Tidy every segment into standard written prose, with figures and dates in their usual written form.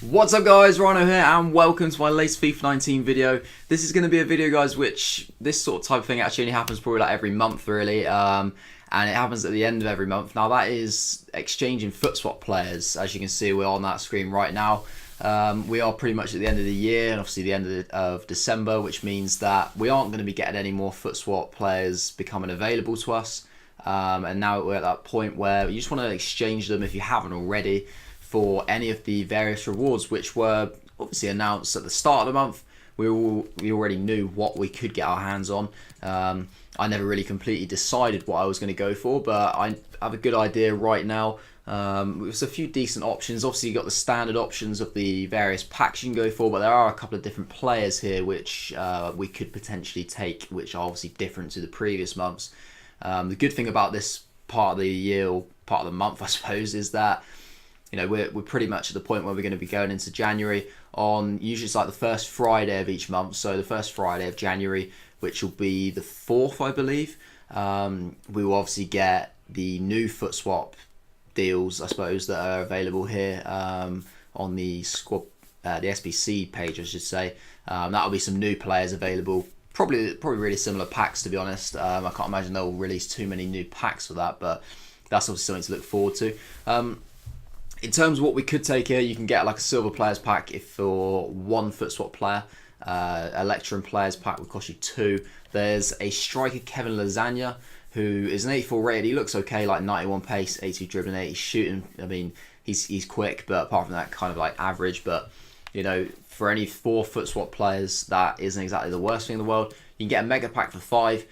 What's up guys, Rhino here and welcome to my latest FIFA 19 video. This is going to be a video guys which this sort of type of thing actually only happens probably like every month really, and it happens at the end of every month. Now that is exchanging FUT Swap players. As you can see, we're on that screen right now. We are pretty much at the end of the year and obviously the end of December, which means that we aren't going to be getting any more FUT Swap players becoming available to us, and now we're at that point where you just want to exchange them if you haven't already for any of the various rewards which were obviously announced at the start of the month. We already knew what we could get our hands on. I never really completely decided what I was going to go for, but I have a good idea right now. There's a few decent options. Obviously, you've got the standard options of the various packs you can go for, but there are a couple of different players here which we could potentially take, which are obviously different to the previous months. The good thing about this part of the year, or part of the month, I suppose, is that we're pretty much at the point where we're going to be going into January on usually it's like the first Friday of each month. So the first Friday of January, which will be the 4th, I believe, we will obviously get the new FUT Swap deals, I suppose, that are available here on the squad, the SBC page, I should say. That'll be some new players available. Probably really similar packs, to be honest. I can't imagine they'll release too many new packs for that, but that's obviously something to look forward to. In terms of what we could take here, you can get like a silver players pack if for one FUT Swap player. A Lecturing players pack would cost you 2. There's a striker, Kevin Lasagna, who is an 84 rated. He looks okay, like 91 pace, 82 dribbling, 80 shooting. I mean, he's quick, but apart from that, kind of like average. But for any 4 FUT Swap players, that isn't exactly the worst thing in the world. You can get a mega pack for 5.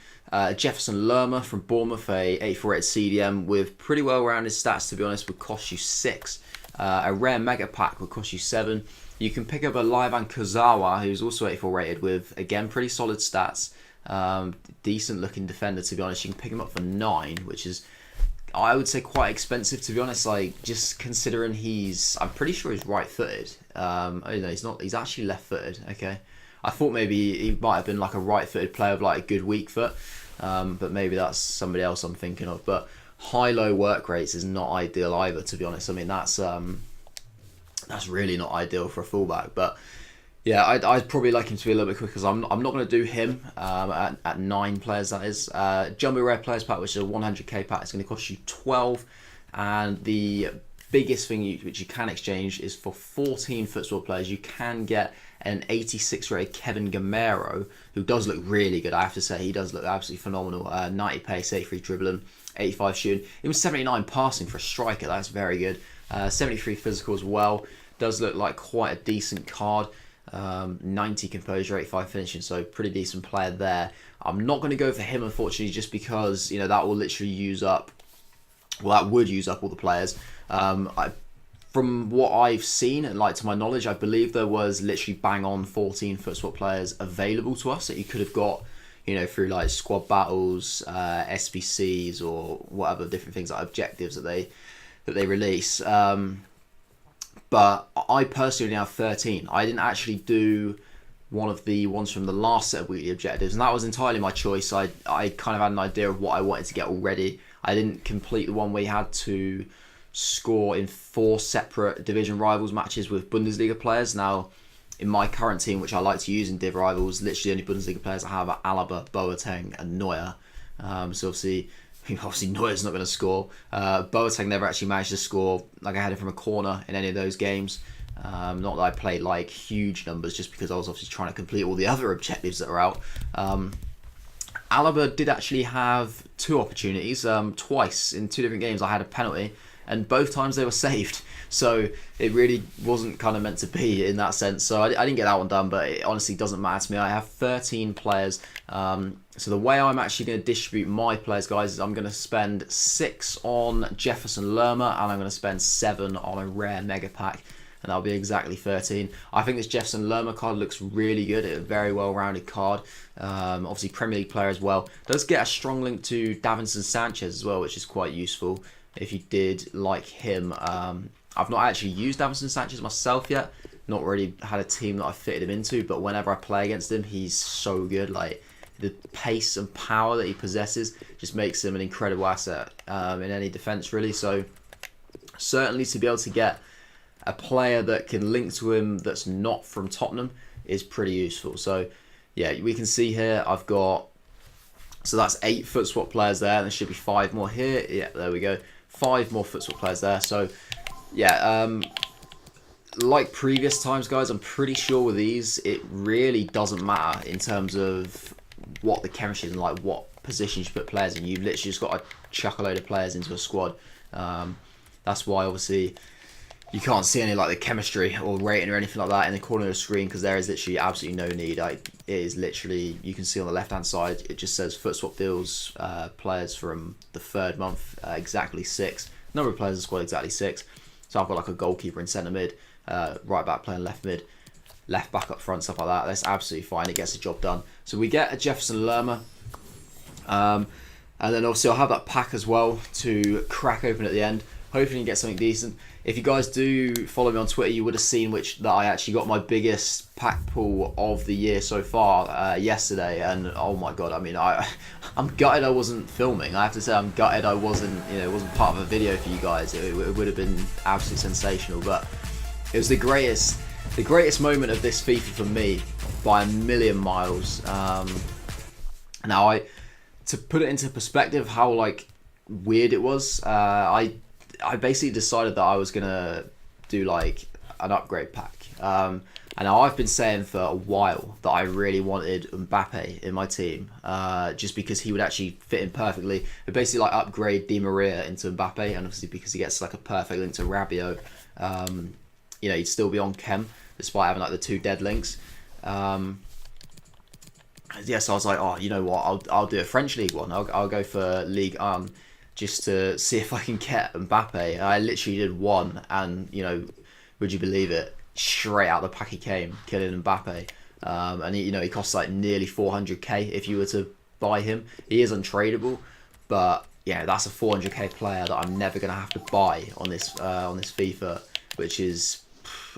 Jefferson Lerma from Bournemouth, a 84 rated CDM with pretty well rounded stats, to be honest, would cost you 6. A rare mega pack would cost you 7. You can pick up a Livan Kozawa, who's also 84 rated with, again, pretty solid stats. Decent looking defender, to be honest. You can pick him up for 9, which is, I would say, quite expensive, to be honest. Like, just considering I'm pretty sure he's right footed. He's not, he's actually left footed, okay. I thought maybe he might have been like a right-footed player with like a good weak foot, but maybe that's somebody else I'm thinking of. But high-low work rates is not ideal either, to be honest. I mean, that's really not ideal for a fullback. But yeah, I'd probably like him to be a little bit quicker because I'm not going to do him at 9 players. That is Jumbo Rare Players pack, which is a 100k pack. It's going to cost you 12, and the biggest thing which you can exchange is for 14 FUT Swap players. You can get an 86 rated Kevin Gamero, who does look really good. I have to say, he does look absolutely phenomenal. 90 pace, 83 dribbling, 85 shooting. It was 79 passing for a striker. That's very good. 73 physical as well. Does look like quite a decent card. 90 composure, 85 finishing, so pretty decent player there. I'm not going to go for him, unfortunately, just because that will literally use up. Well, that would use up all the players. From what I've seen and to my knowledge, I believe there was literally bang on 14 FUT Swap players available to us that you could have got, through like squad battles, SBCs, or whatever different things, like objectives that they release. But I personally have 13. I didn't actually do one of the ones from the last set of weekly objectives, and that was entirely my choice. I kind of had an idea of what I wanted to get already. I didn't complete the one where you had to score in 4 separate division rivals matches with Bundesliga players. Now, in my current team, which I like to use in div rivals, literally the only Bundesliga players I have are Alaba, Boateng, and Neuer. So obviously Neuer's not going to score. Boateng never actually managed to score. Like, I had him from a corner in any of those games. Not that I played like huge numbers, just because I was obviously trying to complete all the other objectives that are out. Alaba did actually have 2 opportunities. Twice in 2 different games I had a penalty, and both times they were saved. So it really wasn't kind of meant to be in that sense. So I didn't get that one done, but it honestly doesn't matter to me. I have 13 players. So the way I'm actually going to distribute my players, guys, is I'm going to spend 6 on Jefferson Lerma, and I'm going to spend 7 on a rare mega pack. And that'll be exactly 13. I think this Jefferson Lerma card looks really good. It's a very well-rounded card. Obviously, Premier League player as well. Does get a strong link to Davinson Sanchez as well, which is quite useful if you did like him. I've not actually used Davinson Sanchez myself yet. Not really had a team that I fitted him into, but whenever I play against him, he's so good. Like, the pace and power that he possesses just makes him an incredible asset in any defence, really. So certainly to be able to get a player that can link to him that's not from Tottenham is pretty useful. So yeah, we can see here I've got, so that's 8 FUT Swap players there, and there should be 5 more here. Yeah, there we go. 5 more FUT Swap players there. So yeah, like previous times, guys, I'm pretty sure with these, it really doesn't matter in terms of what the chemistry is and like what positions you put players in. You've literally just got to chuck a load of players into a squad. That's why obviously you can't see any like the chemistry or rating or anything like that in the corner of the screen, because there is literally absolutely no need. It is literally, you can see on the left hand side, it just says FUT Swap deals players from the 3rd month, exactly 6. Number of players in the squad, exactly 6. So I've got like a goalkeeper in centre mid, right back playing left mid, left back up front, stuff like that. That's absolutely fine. It gets the job done. So we get a Jefferson Lerma. And then obviously I'll have that pack as well to crack open at the end. Hopefully you get something decent. If you guys do follow me on Twitter, you would have seen that I actually got my biggest pack pull of the year so far yesterday. And oh my god, I mean, I'm gutted I wasn't filming. I have to say I'm gutted I wasn't, it wasn't part of a video for you guys. It would have been absolutely sensational. But it was the greatest moment of this FIFA for me by a million miles. Now to put it into perspective, how like weird it was, I basically decided that I was gonna do like an upgrade pack. And now I've been saying for a while that I really wanted Mbappe in my team, just because he would actually fit in perfectly. But basically like upgrade Di Maria into Mbappe, and obviously because he gets like a perfect link to Rabiot, he'd still be on chem despite having like the 2 dead links. Yeah, so I was like, oh, you know what? I'll do a French League one. I'll go for League just to see if I can get Mbappe. I literally did one, and would you believe it? Straight out the pack he came, killing Mbappe. And he costs like nearly 400k if you were to buy him. He is untradeable, but yeah, that's a 400k player that I'm never gonna have to buy on this FIFA, which is,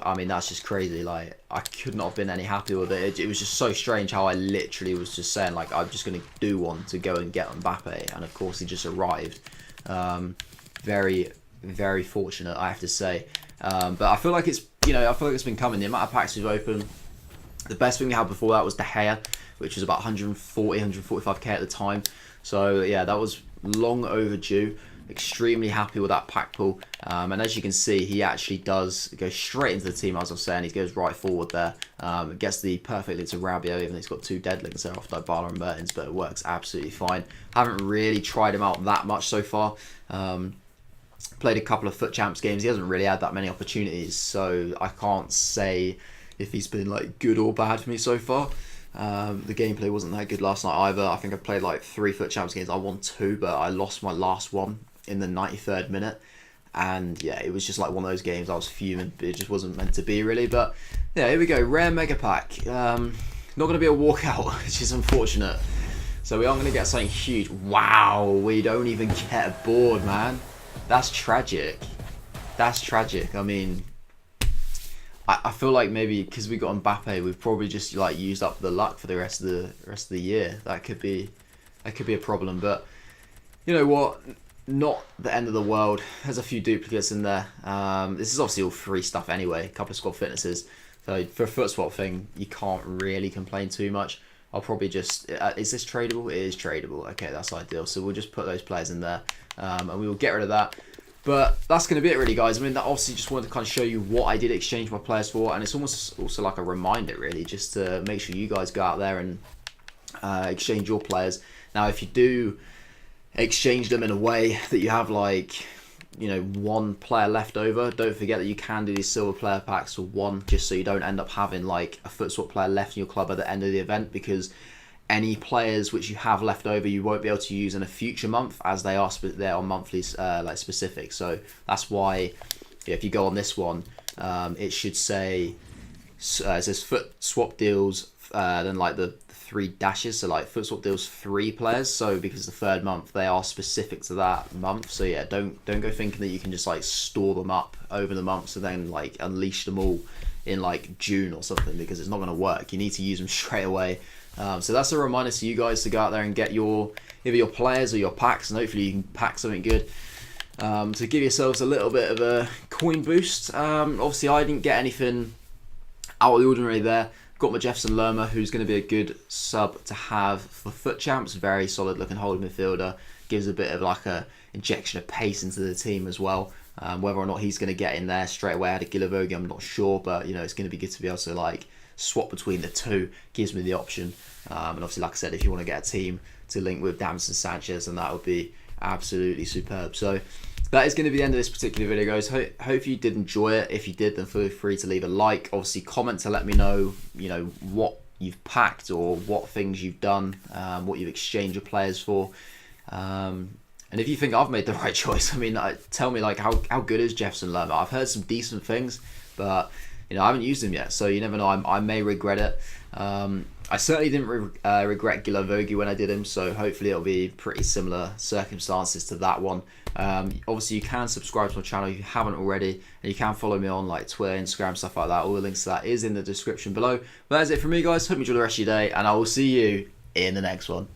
I mean, that's just crazy. Like, I could not have been any happier with it. It was just so strange how I literally was just saying, like, I'm just going to do one to go and get Mbappe. And, of course, he just arrived. Very, very fortunate, I have to say. But I feel like it's, it's been coming. The amount of packs we've opened. The best thing we had before that was De Gea, which was about 140, 145k at the time. So, yeah, that was long overdue. Extremely happy with that pack pull, and as you can see, he actually does go straight into the team. As I was saying, he goes right forward there. Gets the perfect link to Rabiot, even though he's got 2 dead links there off Dybala and Mertens, but it works absolutely fine. Haven't really tried him out that much so far. Played a couple of FUT Champs games. He hasn't really had that many opportunities, so I can't say if he's been like good or bad for me so far. The gameplay wasn't that good last night either. I think I played like 3 FUT Champs games. I won 2, but I lost my last one in the 93rd minute, and yeah, it was just like one of those games. I was fuming. It just wasn't meant to be, really. But yeah, here we go, rare mega pack. Not going to be a walkout, which is unfortunate. So we aren't going to get something huge. Wow, we don't even get a board, man. That's tragic. That's tragic. I mean, I feel like maybe because we got Mbappe, we've probably just like used up the luck for the rest of the year. That could be a problem. But you know what? Not the end of the world. There's a few duplicates in there. This is obviously all free stuff anyway. A couple of squad fitnesses. So for a FUT Swap thing, you can't really complain too much. I'll probably just... is this tradable? It is tradable. Okay, that's ideal. So we'll just put those players in there. And we will get rid of that. But that's going to be it really, guys. I mean, that obviously just wanted to kind of show you what I did exchange my players for. And it's almost also like a reminder, really, just to make sure you guys go out there and exchange your players. Now, if you do exchange them in a way that you have like 1 player left over, don't forget that you can do these silver player packs for 1, just so you don't end up having like a FUT Swap player left in your club at the end of the event, because any players which you have left over you won't be able to use in a future month, as they are they're on monthly like specific. So that's why if you go on this one, it should say it says FUT Swap deals, then like the 3 dashes, so like FUT Swap deals 3 players. So because the 3rd month, they are specific to that month. So yeah, don't go thinking that you can just like store them up over the months and then like unleash them all in like June or something, because it's not going to work. You need to use them straight away. So that's a reminder to you guys to go out there and get either your players or your packs, and hopefully you can pack something good to give yourselves a little bit of a coin boost. Obviously, I didn't get anything out of the ordinary there. Got my Jefferson Lerma, who's going to be a good sub to have for FUT Champs. Very solid looking holding midfielder. Gives a bit of like a injection of pace into the team as well. Whether or not he's going to get in there straight away out of Gilavogi, I'm not sure, but you know, it's going to be good to be able to like swap between the two. Gives me the option. And obviously, like I said, if you want to get a team to link with Davinson Sanchez, then that would be absolutely superb. So that is going to be the end of this particular video, guys. Hope you did enjoy it. If you did, then feel free to leave a like. Obviously, comment to let me know, you know, what you've packed or what things you've done, what you've exchanged your players for. And if you think I've made the right choice, I mean, tell me like how good is Jefferson Lerma? I've heard some decent things, but you know, I haven't used him yet, so you never know. I may regret it. I certainly didn't regret Gilavogi when I did him, so hopefully it'll be pretty similar circumstances to that one. Obviously, you can subscribe to my channel if you haven't already, and you can follow me on like Twitter, Instagram, stuff like that. All the links to that is in the description below. But that's it from me, guys. Hope you enjoy the rest of your day, and I will see you in the next one.